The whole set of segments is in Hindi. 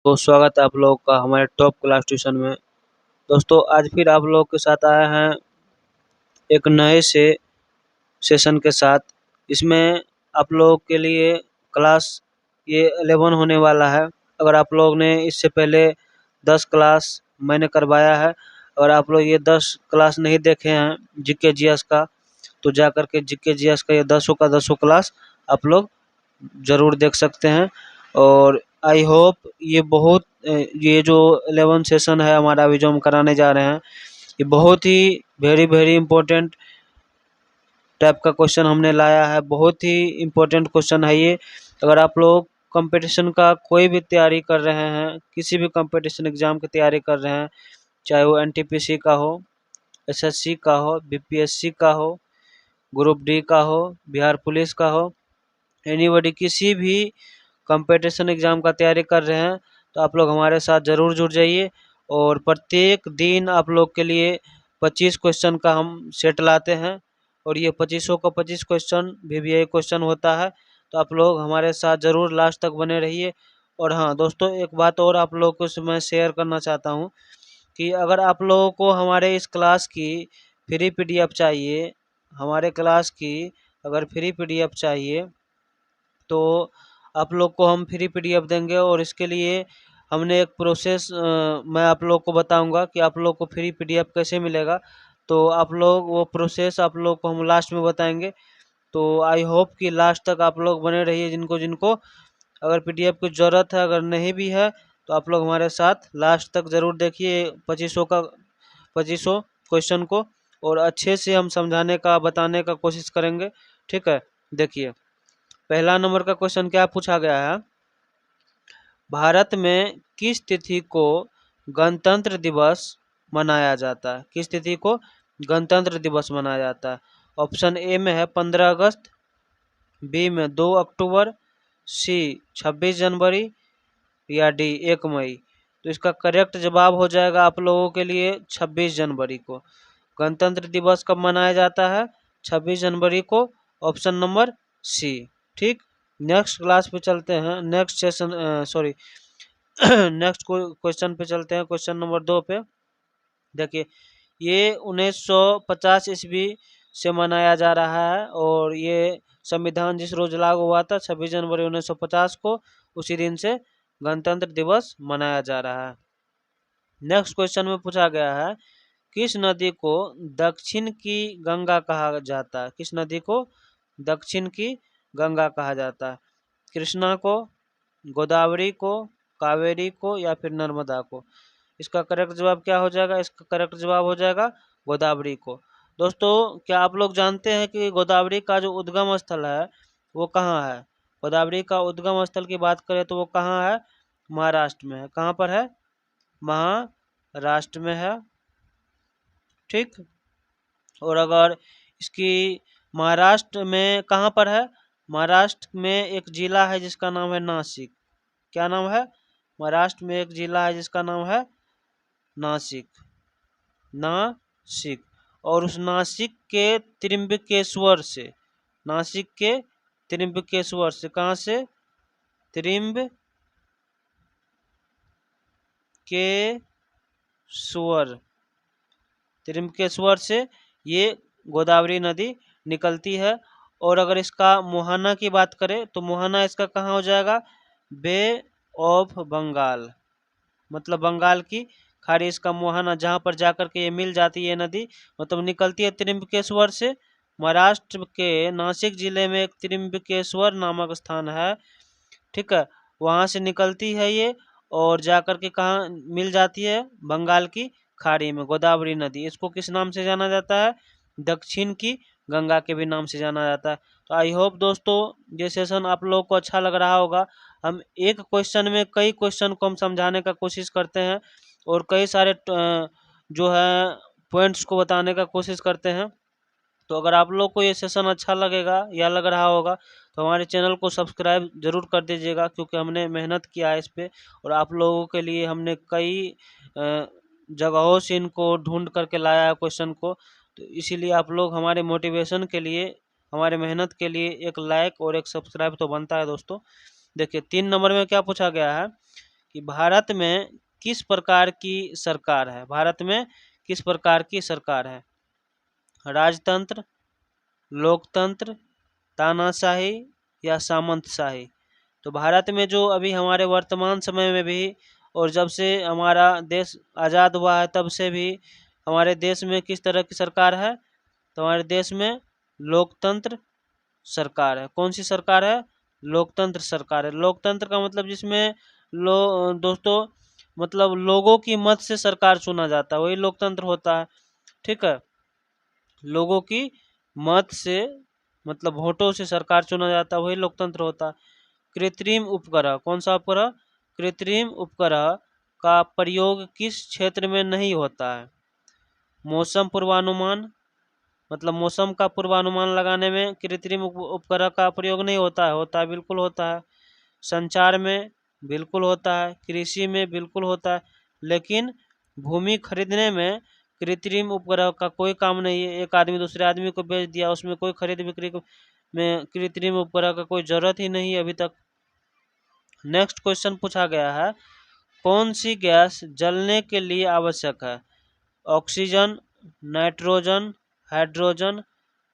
तो स्वागत है आप लोगों का हमारे टॉप क्लास ट्यूशन में। दोस्तों आज फिर आप लोगों के साथ आए हैं एक नए से सेशन के साथ। इसमें आप लोगों के लिए क्लास ये 11 होने वाला है। अगर आप लोग ने इससे पहले 10 क्लास मैंने करवाया है, अगर आप लोग ये 10 क्लास नहीं देखे हैं जीके जीएस का, तो जा कर के जीके जीएस का ये 10 का 10 क्लास आप लोग ज़रूर देख सकते हैं। और आई होप ये जो 11 सेशन है हमारा अभी जो हम कराने जा रहे हैं, ये बहुत ही वेरी वेरी इम्पोर्टेंट टाइप का क्वेश्चन हमने लाया है। बहुत ही इम्पोर्टेंट क्वेश्चन है ये। अगर आप लोग कंपटीशन का कोई भी तैयारी कर रहे हैं, किसी भी कंपटीशन एग्ज़ाम की तैयारी कर रहे हैं, चाहे वो एनटीपीसी का हो, एसएससी का हो, बीपीएससी का हो, ग्रुप डी का हो, बिहार पुलिस का हो, एनीबॉडी किसी भी कंपटीशन एग्ज़ाम का तैयारी कर रहे हैं, तो आप लोग हमारे साथ ज़रूर जुड़ जाइए। और प्रत्येक दिन आप लोग के लिए 25 क्वेश्चन का हम सेट लाते हैं, और ये 25 का 25 क्वेश्चन वीवीआई क्वेश्चन होता है। तो आप लोग हमारे साथ ज़रूर लास्ट तक बने रहिए। और हाँ दोस्तों, एक बात और आप लोगों को मैं शेयर करना चाहता हूँ कि अगर आप लोगों को हमारे इस क्लास की फ्री पीडीएफ चाहिए, हमारे क्लास की अगर फ्री पीडीएफ चाहिए तो आप लोग को हम फ्री पीडीएफ देंगे। और इसके लिए हमने एक प्रोसेस मैं आप लोग को बताऊंगा कि आप लोग को फ्री पीडीएफ कैसे मिलेगा। तो आप लोग वो प्रोसेस आप लोग को हम लास्ट में बताएंगे। तो आई होप कि लास्ट तक आप लोग बने रहिए। जिनको जिनको अगर पीडीएफ की ज़रूरत है, अगर नहीं भी है, तो आप लोग हमारे साथ लास्ट तक ज़रूर देखिए 2500 क्वेश्चन को, और अच्छे से हम समझाने का बताने का कोशिश करेंगे। ठीक है, देखिए पहला नंबर का क्वेश्चन क्या पूछा गया है। भारत में किस तिथि को गणतंत्र दिवस मनाया जाता है? किस तिथि को गणतंत्र दिवस मनाया जाता है? ऑप्शन ए में है 15 अगस्त, बी में 2 अक्टूबर, सी 26 जनवरी, या डी 1 मई। तो इसका करेक्ट जवाब हो जाएगा आप लोगों के लिए 26 जनवरी को। गणतंत्र दिवस कब मनाया जाता है? 26 जनवरी को। Option number C. ठीक, नेक्स्ट क्लास पे चलते हैं, next session sorry next question पे चलते हैं, क्वेश्चन नंबर 2 पे। देखिए ये 1950 ईस्वी से मनाया जा रहा है, और ये संविधान जिस रोज लागू हुआ था 26 जनवरी 1950 को, उसी दिन से गणतंत्र दिवस मनाया जा रहा है। नेक्स्ट क्वेश्चन में पूछा गया है, किस नदी को दक्षिण की गंगा कहा जाता है? किस नदी को दक्षिण की गंगा कहा जाता है? कृष्णा को, गोदावरी को, कावेरी को, या फिर नर्मदा को? इसका करेक्ट जवाब क्या हो जाएगा? इसका करेक्ट जवाब हो जाएगा गोदावरी को। दोस्तों क्या आप लोग जानते हैं कि गोदावरी का जो उद्गम स्थल है वो कहाँ है? गोदावरी का उद्गम स्थल की बात करें तो वो कहाँ है? महाराष्ट्र में है। कहाँ पर है? महाराष्ट्र में है। ठीक, और अगर इसकी महाराष्ट्र में कहाँ पर है? महाराष्ट्र में एक जिला है जिसका नाम है नासिक। क्या नाम है? महाराष्ट्र में एक जिला है जिसका नाम है नासिक। नासिक, और उस नासिक के त्रिम्बकेश्वर से, नासिक के त्रिम्बकेश्वर से, कहाँ से? त्रिम्बकेश्वर से ये गोदावरी नदी निकलती है। और अगर इसका मुहाना की बात करें तो मुहाना इसका कहाँ हो जाएगा? बे ऑफ बंगाल, मतलब बंगाल की खाड़ी इसका मुहाना, जहाँ पर जाकर के ये मिल जाती है नदी, मतलब निकलती है त्रिम्बकेश्वर से। महाराष्ट्र के नासिक जिले में एक त्रिम्बकेश्वर नामक स्थान है। ठीक है, वहाँ से निकलती है ये, और जाकर के कहाँ मिल जाती है? बंगाल की खाड़ी में गोदावरी नदी। इसको किस नाम से जाना जाता है? दक्षिण की गंगा के भी नाम से जाना जाता है। तो आई होप दोस्तों ये सेशन आप लोगों को अच्छा लग रहा होगा। हम एक क्वेश्चन में कई क्वेश्चन को हम समझाने का कोशिश करते हैं, और कई सारे जो है पॉइंट्स को बताने का कोशिश करते हैं। तो अगर आप लोग को ये सेशन अच्छा लगेगा या लग रहा होगा तो हमारे चैनल को सब्सक्राइब जरूर कर दीजिएगा, क्योंकि हमने मेहनत किया है इस पर, और आप लोगों के लिए हमने कई जगहों से इनको ढूंढ करके लाया है क्वेश्चन को। तो इसीलिए आप लोग हमारे मोटिवेशन के लिए, हमारे मेहनत के लिए एक लाइक और एक सब्सक्राइब तो बनता है दोस्तों। देखिए 3 नंबर में क्या पूछा गया है कि भारत में किस प्रकार की सरकार है, भारत में किस प्रकार की सरकार है, राजतंत्र, लोकतंत्र, तानाशाही या सामंतशाही। तो भारत में जो अभी हमारे वर्तमान समय में भी और जब से हमारा देश आज़ाद हुआ है तब से भी हमारे देश में किस तरह की सरकार है, तो हमारे देश में लोकतंत्र सरकार है। कौन सी सरकार है, लोकतंत्र सरकार है। लोकतंत्र का मतलब जिसमें दोस्तों मतलब लोगों की मत से सरकार चुना जाता है, वही लोकतंत्र होता है। ठीक है, लोगों की मत से मतलब वोटों से सरकार चुना जाता है, वही लोकतंत्र होता है। कृत्रिम उपग्रह, कौन सा उपग्रह, कृत्रिम उपग्रह का प्रयोग किस क्षेत्र में नहीं होता है, मौसम पूर्वानुमान, मतलब मौसम का पूर्वानुमान लगाने में कृत्रिम उपग्रह का प्रयोग नहीं होता है, होता है, बिल्कुल होता है। संचार में बिल्कुल होता है, कृषि में बिल्कुल होता है, लेकिन भूमि खरीदने में कृत्रिम उपग्रह का कोई काम नहीं है। एक आदमी दूसरे आदमी को बेच दिया, उसमें कोई खरीद बिक्री में कृत्रिम उपग्रह का कोई जरूरत ही नहीं है अभी तक। नेक्स्ट क्वेश्चन पूछा गया है, कौन सी गैस जलने के लिए आवश्यक है, oxygen, nitrogen, hydrogen,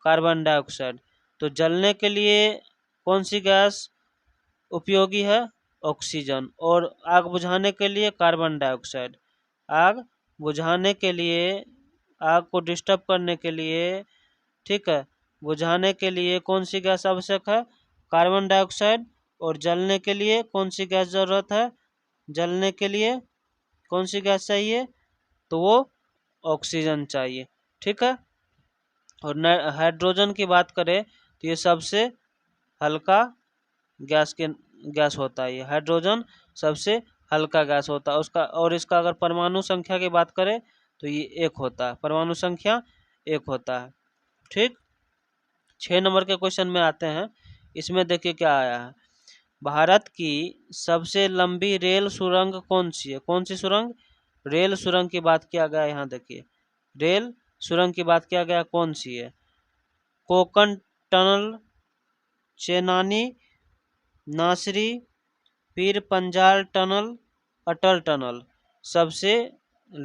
carbon dioxide. तो जलने के लिए कौन सी गैस उपयोगी है, ऑक्सीजन, और आग बुझाने के लिए कार्बन डाइऑक्साइड। आग बुझाने के लिए, आग को डिस्टर्ब करने के लिए, ठीक है, बुझाने के लिए कौन सी गैस आवश्यक है, कार्बन डाइऑक्साइड। और जलने के लिए कौन सी गैस जरूरत है, जलने के लिए कौन सी गैस चाहिए, तो वो ऑक्सीजन चाहिए। ठीक है, और हाइड्रोजन की बात करें तो ये सबसे हल्का गैस होता है, ये हाइड्रोजन सबसे हल्का गैस होता है उसका। और इसका अगर परमाणु संख्या की बात करें तो ये एक होता है, परमाणु संख्या एक होता है। ठीक, 6 नंबर के क्वेश्चन में आते हैं। इसमें देखिए क्या आया है, भारत की सबसे लंबी रेल सुरंग कौन सी है, कौन सी सुरंग, रेल सुरंग की बात किया गया। यहाँ देखिए रेल सुरंग की बात किया गया, कौन सी है, कोकन टनल, चेनानी, नासरी, पीर पंजाल टनल, अटल टनल। सबसे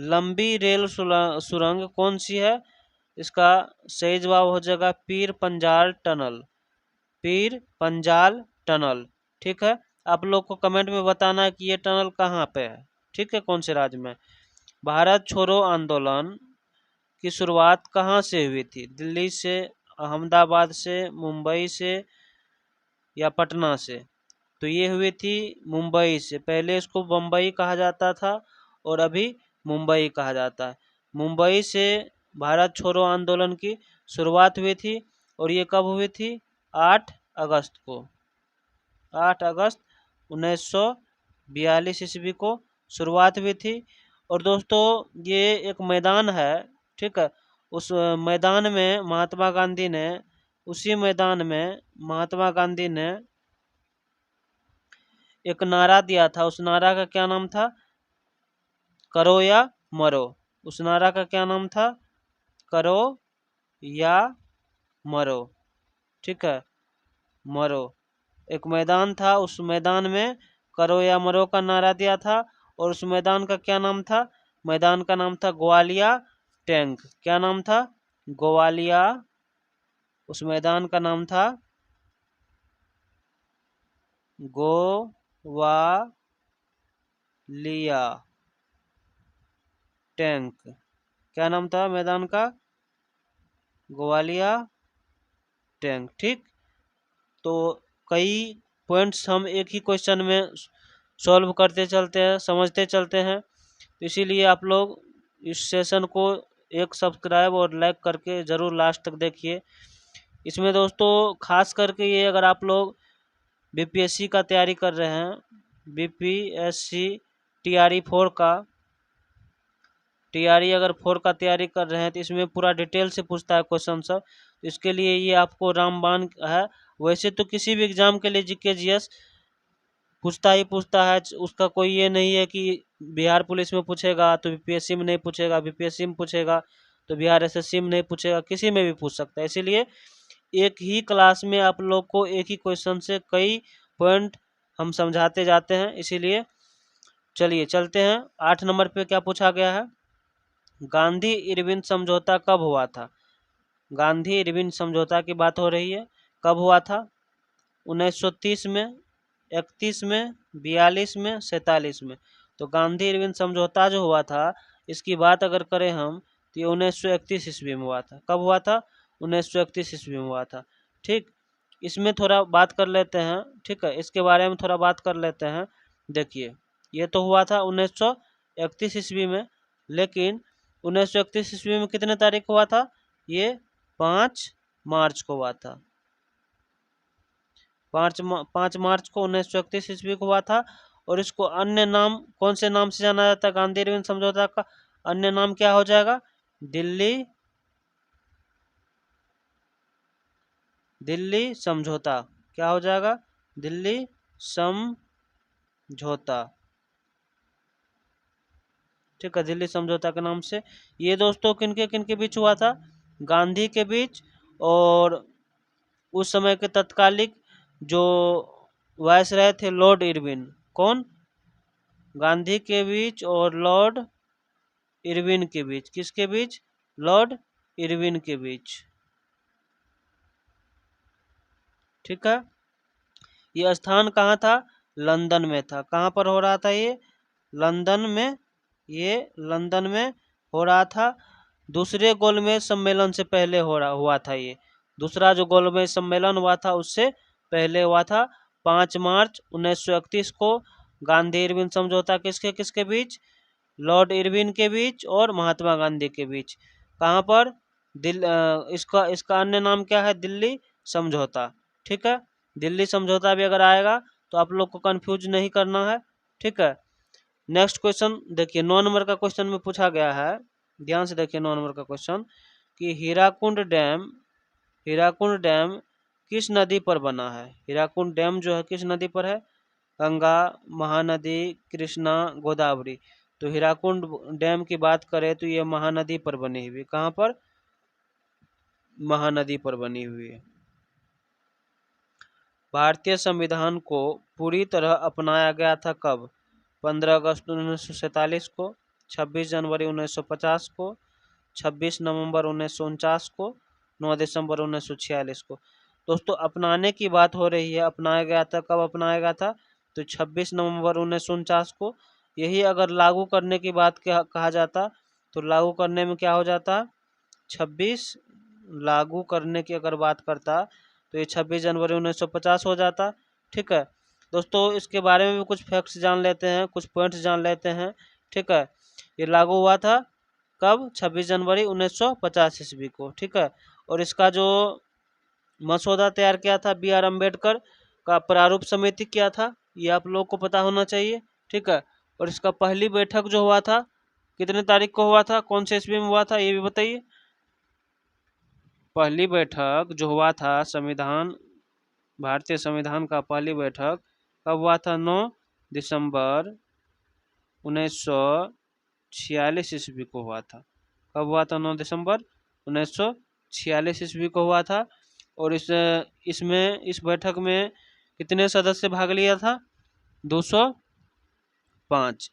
लंबी रेल सुरंग कौन सी है, इसका सही जवाब हो जाएगा पीर पंजाल टनल, पीर पंजाल टनल। ठीक है, आप लोग को कमेंट में बताना है कि ये टनल कहाँ पे है, ठीक है, कौन से राज्य में। भारत छोड़ो आंदोलन की शुरुआत कहाँ से हुई थी, दिल्ली से, अहमदाबाद से, मुंबई से या पटना से। तो ये हुई थी मुंबई से, पहले इसको बम्बई कहा जाता था और अभी मुंबई कहा जाता है। मुंबई से भारत छोड़ो आंदोलन की शुरुआत हुई थी और ये कब हुई थी, 8 अगस्त को, 8 अगस्त 1942 ईस्वी को शुरुआत हुई थी। और दोस्तों ये एक मैदान है, ठीक है, उस मैदान में महात्मा गांधी ने, उसी मैदान में महात्मा गांधी ने एक नारा दिया था, उस नारा का क्या नाम था, करो या मरो। उस नारा का क्या नाम था, करो या मरो। ठीक है, मरो। एक मैदान था, उस मैदान में करो या मरो का नारा दिया था। और उस मैदान का क्या नाम था, मैदान का नाम था ग्वालिया टैंक। क्या नाम था, ग्वालिया, उस मैदान का नाम था गोवालिया टैंक। क्या नाम था मैदान का, ग्वालिया टैंक। ठीक, तो कई पॉइंट्स हम एक ही क्वेश्चन में सॉल्व करते चलते हैं, समझते चलते हैं। तो इसीलिए आप लोग इस सेशन को एक सब्सक्राइब और लाइक करके ज़रूर लास्ट तक देखिए। इसमें दोस्तों खास करके ये अगर आप लोग बीपीएससी का तैयारी कर रहे हैं, बीपीएससी टीआरई 4 का, टीआरई अगर 4 का तैयारी कर रहे हैं तो इसमें पूरा डिटेल से पूछता है क्वेश्चन सब। इसके लिए ये आपको रामबाण है। वैसे तो किसी भी एग्जाम के लिए जीके जीएस पूछता ही पूछता है, उसका कोई ये नहीं है कि बिहार पुलिस में पूछेगा तो बीपीएससी में नहीं पूछेगा, बीपीएससी में पूछेगा तो बिहार एसएससी में नहीं पूछेगा, किसी में भी पूछ सकता है। इसीलिए एक ही क्लास में आप लोग को एक ही क्वेश्चन से कई पॉइंट हम समझाते जाते हैं। इसीलिए चलिए चलते हैं 8 नंबर पे क्या पूछा गया है, गांधी इरविन समझौता कब हुआ था। गांधी इरविन समझौता की बात हो रही है, कब हुआ था, 1930 में, 31 में, 42 में, 47 में। तो गांधी इरविन समझौता जो हुआ था इसकी बात अगर करें हम तो ये 1931 ईस्वी में हुआ था। कब हुआ था, 1931 ईस्वी में हुआ था। ठीक, इसमें थोड़ा बात कर लेते हैं, ठीक है, इसके बारे में थोड़ा बात कर लेते हैं। देखिए ये तो हुआ था 1931 ईस्वी में, लेकिन 1931 ईस्वी में कितने तारीख को हुआ था, ये 5 मार्च को हुआ था। 5 मार्च को 1931 ईस्वी को हुआ था। और इसको अन्य नाम कौन से नाम से जाना जाता है, गांधी इरविन समझौता का अन्य नाम क्या हो जाएगा, दिल्ली समझौता। क्या हो जाएगा, दिल्ली समझौता। ठीक है, दिल्ली समझौता के नाम से। ये दोस्तों किनके किनके बीच हुआ था, गांधी के बीच और उस समय के तत्कालिक जो वायसराय थे लॉर्ड इरविन। कौन, गांधी के बीच और लॉर्ड इरविन के बीच। किसके बीच, लॉर्ड इरविन के बीच। ठीक है, ये स्थान कहाँ था, लंदन में था। कहाँ पर हो रहा था ये, लंदन में। ये लंदन में हो रहा था। दूसरे गोलमेज सम्मेलन से पहले हुआ था ये। दूसरा जो गोलमेज सम्मेलन हुआ था उससे पहले हुआ था। 5 मार्च 1931 को गांधी इरविन समझौता किसके किसके बीच, लॉर्ड इरविन के बीच और महात्मा गांधी के बीच। कहाँ पर, इसका इसका अन्य नाम क्या है, दिल्ली समझौता। ठीक है, दिल्ली समझौता भी अगर आएगा तो आप लोग को कंफ्यूज नहीं करना है। ठीक है, नेक्स्ट क्वेश्चन देखिए, 9 नंबर का क्वेश्चन में पूछा गया है, ध्यान से देखिए 9 नंबर का क्वेश्चन, कि हीराकुंड डैम किस नदी पर बना है। हीराकुंड डैम जो है किस नदी पर है, गंगा, महानदी, कृष्णा, गोदावरी। तो हीराकुंड डैम की बात करें तो ये महानदी पर बनी हुई। कहाँ पर, महानदी पर बनी हुई है। भारतीय संविधान को पूरी तरह अपनाया गया था कब, 15 अगस्त 1947 को, 26 जनवरी 1950 को, 26 नवंबर 1949 को, 9 दिसंबर 1946 को। दोस्तों अपनाने की बात हो रही है, अपनाया गया था, कब अपनाया गया था, तो 26 नवंबर 1949 को। यही अगर लागू करने की बात कहा जाता तो लागू करने में क्या हो जाता, 26 लागू करने की अगर बात करता तो ये 26 जनवरी 1950 हो जाता। ठीक है दोस्तों, इसके बारे में भी कुछ फैक्ट्स जान लेते हैं, कुछ पॉइंट्स जान लेते हैं। ठीक है, ये लागू हुआ था कब, 26 जनवरी 1950 ईस्वी को। ठीक है, और इसका जो मसौदा तैयार किया था बी आर अम्बेडकर का प्रारूप समिति किया था, ये आप लोग को पता होना चाहिए। ठीक है, और इसका पहली बैठक जो हुआ था कितने तारीख को हुआ था, कौन से ईस्वी में हुआ था, ये भी बताइए। पहली बैठक जो हुआ था भारतीय संविधान का पहली बैठक कब हुआ था, 9 दिसंबर 1946 ईस्वी को हुआ था। कब हुआ था, 9 दिसंबर 1946 ईस्वी को हुआ था। और इस बैठक में कितने सदस्य भाग लिया था, 205।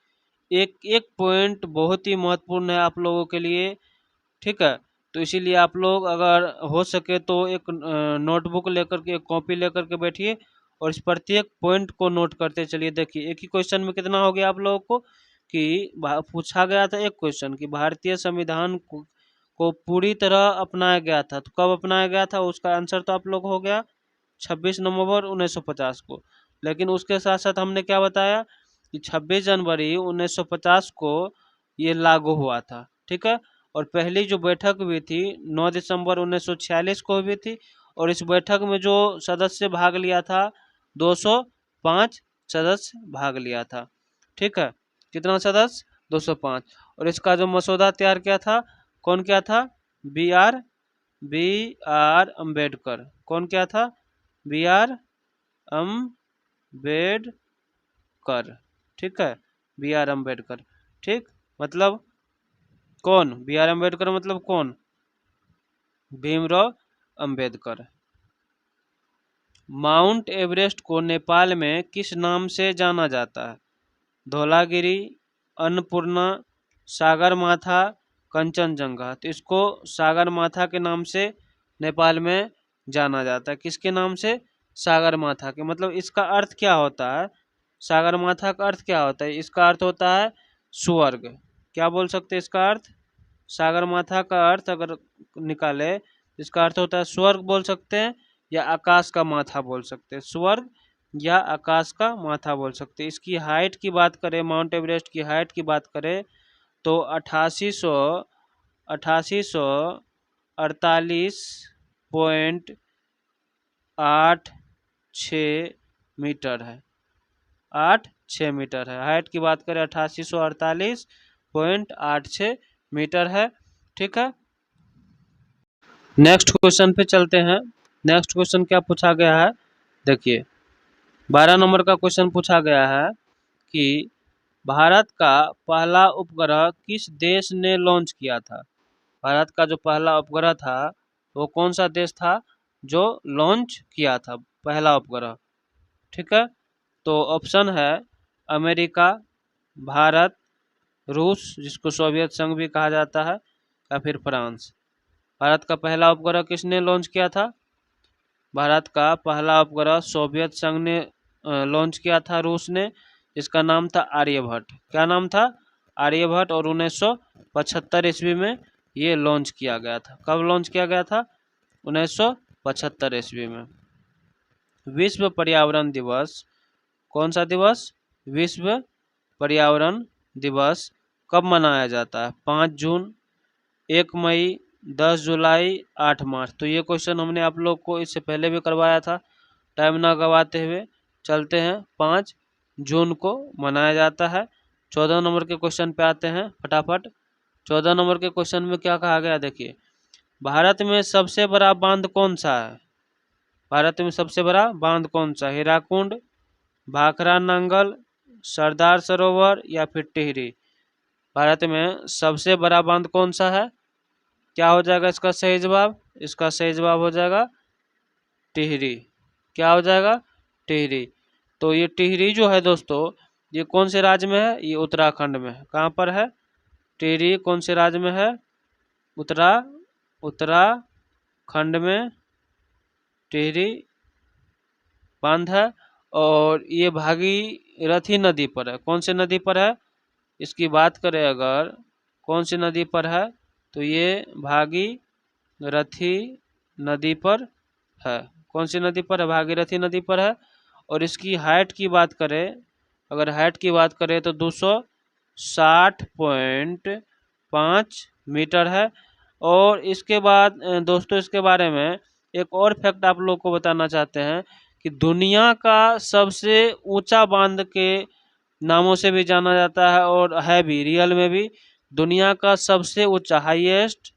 एक एक पॉइंट बहुत ही महत्वपूर्ण है आप लोगों के लिए। ठीक है, तो इसीलिए आप लोग अगर हो सके तो एक नोटबुक लेकर के, एक कॉपी लेकर के बैठिए और इस प्रत्येक पॉइंट को नोट करते चलिए। देखिए एक ही क्वेश्चन में कितना हो गया आप लोगों को, कि पूछा गया था एक क्वेश्चन कि भारतीय संविधान को पूरी तरह अपनाया गया था, तो कब अपनाया गया था, उसका आंसर तो आप लोग हो गया 26 नवंबर 1950 को। लेकिन उसके साथ साथ हमने क्या बताया कि 26 जनवरी 1950 को ये लागू हुआ था। ठीक है, और पहली जो बैठक हुई थी 9 दिसंबर 1946 को हुई थी। और इस बैठक में जो सदस्य भाग लिया था, 205 सदस्य भाग लिया था। ठीक है, कितना सदस्य, 205। और इसका जो मसौदा तैयार किया था, कौन किया था, बी आर अम्बेडकर। कौन किया था, बी आर अम्बेडकर। ठीक है, बी आर अम्बेडकर। ठीक, मतलब कौन, बी आर अम्बेडकर मतलब कौन, भीमराव अम्बेडकर। माउंट एवरेस्ट को नेपाल में किस नाम से जाना जाता है, धौलागिरी, अन्नपूर्णा, सागरमाथा, कंचनजंगा। तो इसको सागरमाथा के नाम से नेपाल में जाना जाता है। किसके नाम से? सागरमाथा के। मतलब इसका अर्थ क्या होता है? सागरमाथा का अर्थ क्या होता है? इसका अर्थ होता है स्वर्ग। क्या बोल सकते हैं इसका अर्थ? सागरमाथा का अर्थ अगर निकाले, इसका अर्थ होता है स्वर्ग बोल सकते हैं, या आकाश का माथा बोल सकते हैं। स्वर्ग या आकाश का माथा बोल सकते हैं। इसकी हाइट की बात करें, माउंट एवरेस्ट की हाइट की बात करें तो 8848.86 मीटर है। 86 मीटर है। हाइट की बात करें 8848.86 मीटर है। ठीक है, नेक्स्ट क्वेश्चन पे चलते हैं। नेक्स्ट क्वेश्चन क्या पूछा गया है? देखिए 12 नंबर का क्वेश्चन पूछा गया है कि भारत का पहला उपग्रह किस देश ने लॉन्च किया था? भारत का जो पहला उपग्रह था वो कौन सा देश था जो लॉन्च किया था पहला उपग्रह? ठीक है, तो ऑप्शन है अमेरिका, भारत, रूस जिसको सोवियत संघ भी कहा जाता है, या फिर फ्रांस। भारत का पहला उपग्रह किसने लॉन्च किया था? भारत का पहला उपग्रह सोवियत संघ ने लॉन्च किया था, रूस ने। इसका नाम था आर्यभट्ट। क्या नाम था? आर्यभट्ट। और 1975 ईस्वी में ये लॉन्च किया गया था। कब लॉन्च किया गया था? 1975 ईस्वी में। विश्व पर्यावरण दिवस, कौन सा दिवस? विश्व पर्यावरण दिवस कब मनाया जाता है? 5 जून, 1 मई, 10 जुलाई, 8 मार्च। तो ये क्वेश्चन हमने आप लोग को इससे पहले भी करवाया था। टाइम ना गवाते हुए चलते हैं। 5 जून को मनाया जाता है। 14 नंबर के क्वेश्चन पे आते हैं फटाफट। 14 नंबर के क्वेश्चन में क्या कहा गया? देखिए, भारत में सबसे बड़ा बांध कौन सा है? भारत में सबसे बड़ा बांध कौन सा? हीराकुंड, भाखड़ा नांगल, सरदार सरोवर, या फिर टिहरी। भारत में सबसे बड़ा बांध कौन सा है? क्या हो जाएगा इसका सही जवाब? इसका सही जवाब हो जाएगा टिहरी। क्या हो जाएगा? टिहरी। तो ये टिहरी जो है दोस्तों, ये कौन से राज्य में है? ये उत्तराखंड में है। कहाँ पर है? टिहरी कौन से राज्य में है? उत्तराखंड में टिहरी बांध है। और ये भागीरथी नदी पर है। कौन सी नदी पर है? इसकी बात करें अगर कौन सी नदी पर है, तो ये भागीरथी नदी पर है। कौन सी नदी पर है? भागीरथी नदी पर है। और इसकी हाइट की बात करें, अगर हाइट की बात करें तो 260.5 मीटर है। और इसके बाद दोस्तों इसके बारे में एक और फैक्ट आप लोग को बताना चाहते हैं कि दुनिया का सबसे ऊंचा बांध के नामों से भी जाना जाता है, और है भी रियल में भी दुनिया का सबसे ऊंचा हाईएस्ट,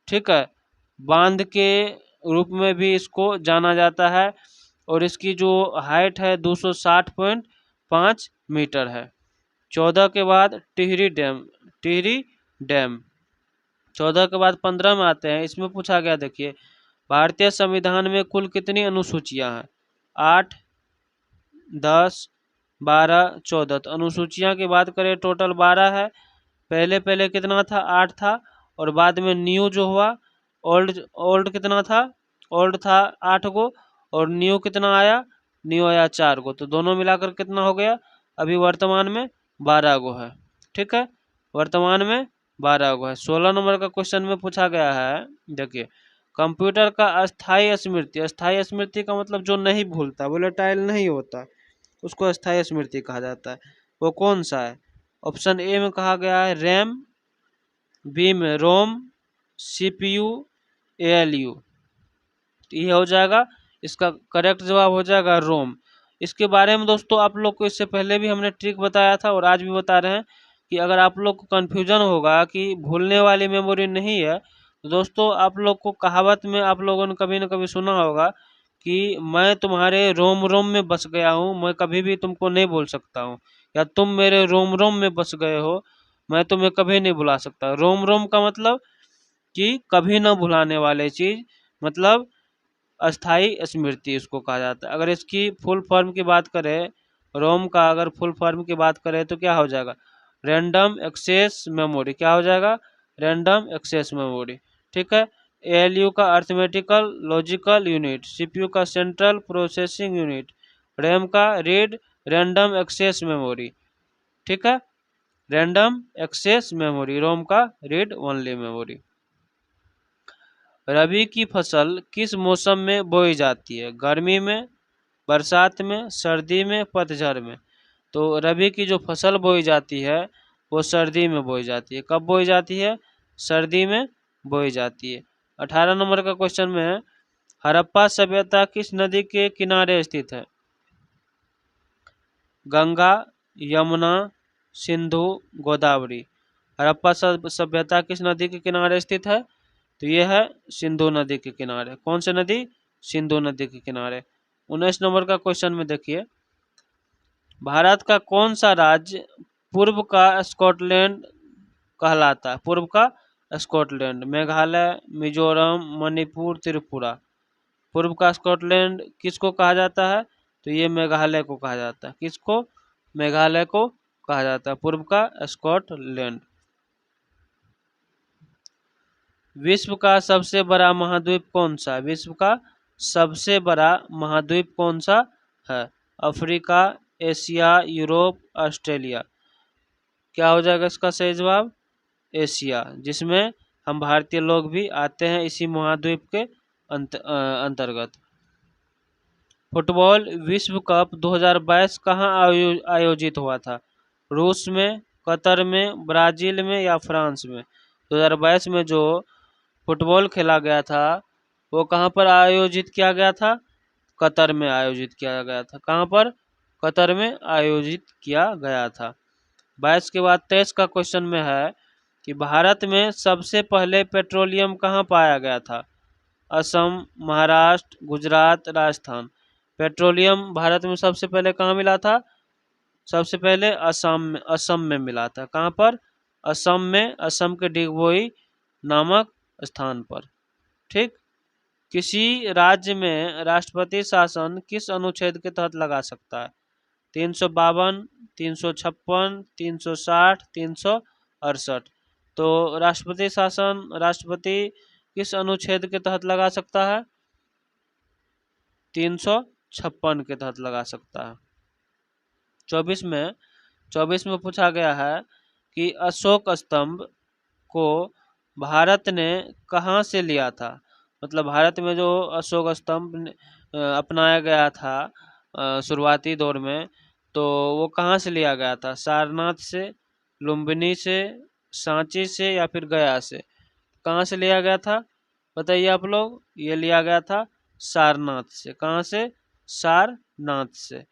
ठीक है, बांध के रूप में भी इसको जाना जाता है। और इसकी जो हाइट है 260.5 मीटर है। 14 के बाद टिहरी डैम। 14 के बाद 15 में आते हैं। इसमें पूछा गया, देखिए भारतीय संविधान में कुल कितनी अनुसूचियां हैं? 8, 10, 12, 14। तो अनुसूचियां की बात करें टोटल 12 है। पहले कितना था? 8 था। और बाद में न्यू जो हुआ, ओल्ड कितना था? ओल्ड था 8 गो, और न्यू कितना आया? न्यू आया 4 गो। तो दोनों मिलाकर कितना हो गया? अभी वर्तमान में 12 गो है। ठीक है, वर्तमान में 12 गो है। 16 नंबर का क्वेश्चन में पूछा गया है, देखिए कंप्यूटर का अस्थायी स्मृति। अस्थायी स्मृति का मतलब जो नहीं भूलता, वोलेटाइल नहीं होता, उसको अस्थायी स्मृति कहा जाता है। वो कौन सा है? ऑप्शन ए में कहा गया है रैम, बी में रोम, सीपीयू, एएलयू। ये हो जाएगा, इसका करेक्ट जवाब हो जाएगा रोम। इसके बारे में दोस्तों आप लोग को इससे पहले भी हमने ट्रिक बताया था, और आज भी बता रहे हैं कि अगर आप लोग को कन्फ्यूजन होगा कि भूलने वाली मेमोरी नहीं है, तो दोस्तों आप लोग को कहावत में आप लोगों ने कभी न कभी सुना होगा कि मैं तुम्हारे रोम रोम में बस गया हूँ, मैं कभी भी तुमको नहीं भूल सकता हूँ, या तुम मेरे रोम रोम में बस गए हो, मैं तुम्हें कभी नहीं भुला सकता। रोम रोम का मतलब कि कभी न भुलाने वाले चीज, मतलब अस्थाई स्मृति इसको कहा जाता है। अगर इसकी फुल फॉर्म की बात करें, रोम का अगर फुल फॉर्म की बात करें तो क्या हो जाएगा, रैंडम एक्सेस मेमोरी। क्या हो जाएगा, रैंडम एक्सेस मेमोरी। ठीक है। एएलयू का अर्थमेटिकल लॉजिकल यूनिट, सीपीयू का सेंट्रल प्रोसेसिंग यूनिट, रैम का रीड रैंडम एक्सेस मेमोरी। ठीक है, रैंडम एक्सेस मेमोरी, रोम का रीड ओनली मेमोरी। रबी की फसल किस मौसम में बोई जाती है, गर्मी में, बरसात में, सर्दी में, पतझड़ में। तो रबी की जो फसल बोई जाती है वो सर्दी में बोई जाती है। कब बोई जाती है, सर्दी में बोई जाती है। 18 नंबर का क्वेश्चन में है, हड़प्पा सभ्यता किस नदी के किनारे स्थित है, गंगा, यमुना, सिंधु, गोदावरी। हड़प्पा सभ्यता किस नदी के किनारे स्थित है, तो यह है सिंधु नदी के किनारे। कौन सी नदी, सिंधु नदी के किनारे। 19 नंबर का क्वेश्चन में देखिए, भारत का कौन सा राज्य पूर्व का स्कॉटलैंड कहलाता है, पूर्व का स्कॉटलैंड, मेघालय, मिजोरम, मणिपुर, त्रिपुरा। पूर्व का स्कॉटलैंड किसको कहा जाता है, तो ये मेघालय को कहा जाता है। किसको, मेघालय को कहा जाता है पूर्व का स्कॉटलैंड। विश्व का सबसे बड़ा महाद्वीप कौन सा, विश्व का सबसे बड़ा महाद्वीप कौन सा है, अफ्रीका, एशिया, यूरोप, ऑस्ट्रेलिया। क्या हो जाएगा इसका सही जवाब, एशिया, जिसमें हम भारतीय लोग भी आते हैं इसी महाद्वीप के अंतर्गत। फुटबॉल विश्व कप 2022 कहाँ आयोजित हुआ था, रूस में, कतर में, ब्राजील में या फ्रांस में। 2022 में जो फुटबॉल खेला गया था वो कहाँ पर आयोजित किया गया था, कतर में आयोजित किया गया था। कहाँ पर, कतर में आयोजित किया गया था। 22 के बाद 23 का क्वेश्चन में है कि भारत में सबसे पहले पेट्रोलियम कहाँ पाया गया था, असम, महाराष्ट्र, गुजरात, राजस्थान। पेट्रोलियम भारत में सबसे पहले कहाँ मिला था, सबसे पहले असम में मिला था। कहाँ पर, असम में, असम के डिगबोई नामक स्थान पर। ठीक। किसी राज्य में राष्ट्रपति शासन किस अनुच्छेद के तहत लगा सकता है, 352, 356, 360, 368। तो राष्ट्रपति शासन राष्ट्रपति किस अनुच्छेद के तहत लगा सकता है, 356 के तहत लगा सकता है। 24 में पूछा गया है कि अशोक स्तंभ को भारत ने कहाँ से लिया था, मतलब भारत में जो अशोक स्तंभ अपनाया गया था शुरुआती दौर में, तो वो कहाँ से लिया गया था, सारनाथ से, लुम्बिनी से, सांची से या फिर गया से। कहाँ से लिया गया था बताइए आप लोग, ये लिया गया था सारनाथ से। कहाँ से, सारनाथ से।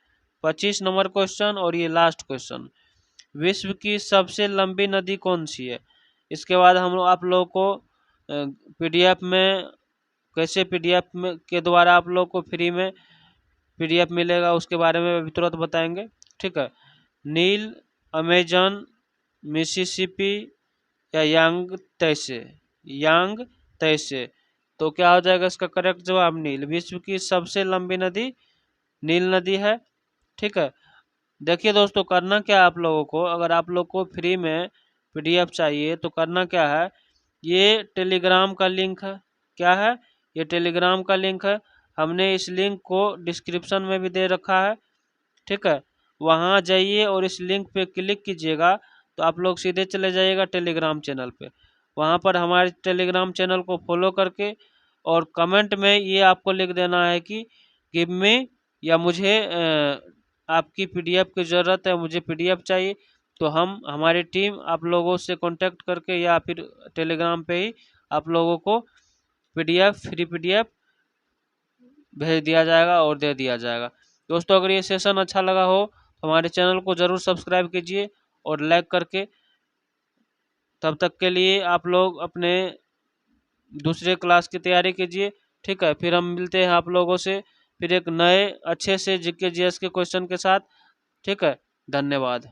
25 नंबर क्वेश्चन और ये लास्ट क्वेश्चन, विश्व की सबसे लंबी नदी कौन सी है। इसके बाद हम लोग आप लोगों को पीडीएफ में, कैसे पीडीएफ में के द्वारा आप लोग को फ्री में पीडीएफ मिलेगा उसके बारे में अभी तुरंत बताएंगे। ठीक है, नील, अमेजन, मिसिसिपी या यांग तैसे, यांग तैसे। तो क्या हो जाएगा इसका करेक्ट जवाब, नील। विश्व की सबसे लंबी नदी नील नदी है। ठीक है। देखिए दोस्तों, करना क्या है आप लोगों को, अगर आप लोग को फ्री में पीडीएफ चाहिए तो करना क्या है, ये टेलीग्राम का लिंक है। क्या है, ये टेलीग्राम का लिंक है। हमने इस लिंक को डिस्क्रिप्शन में भी दे रखा है। ठीक है, वहाँ जाइए और इस लिंक पे क्लिक कीजिएगा तो आप लोग सीधे चले जाइएगा टेलीग्राम चैनल पे। वहाँ पर हमारे टेलीग्राम चैनल को फॉलो करके और कमेंट में ये आपको लिख देना है कि गिव मी, या मुझे आपकी पीडीएफ की ज़रूरत है, मुझे पीडीएफ चाहिए। तो हम, हमारी टीम आप लोगों से कांटेक्ट करके या फिर टेलीग्राम पे ही आप लोगों को पीडीएफ, फ्री पीडीएफ भेज दिया जाएगा और दे दिया जाएगा। दोस्तों, अगर ये सेशन अच्छा लगा हो तो हमारे चैनल को ज़रूर सब्सक्राइब कीजिए और लाइक करके। तब तक के लिए आप लोग अपने दूसरे क्लास की तैयारी कीजिए। ठीक है, फिर हम मिलते हैं आप लोगों से फिर एक नए अच्छे से जीके जीएस के क्वेश्चन के साथ। ठीक है, धन्यवाद।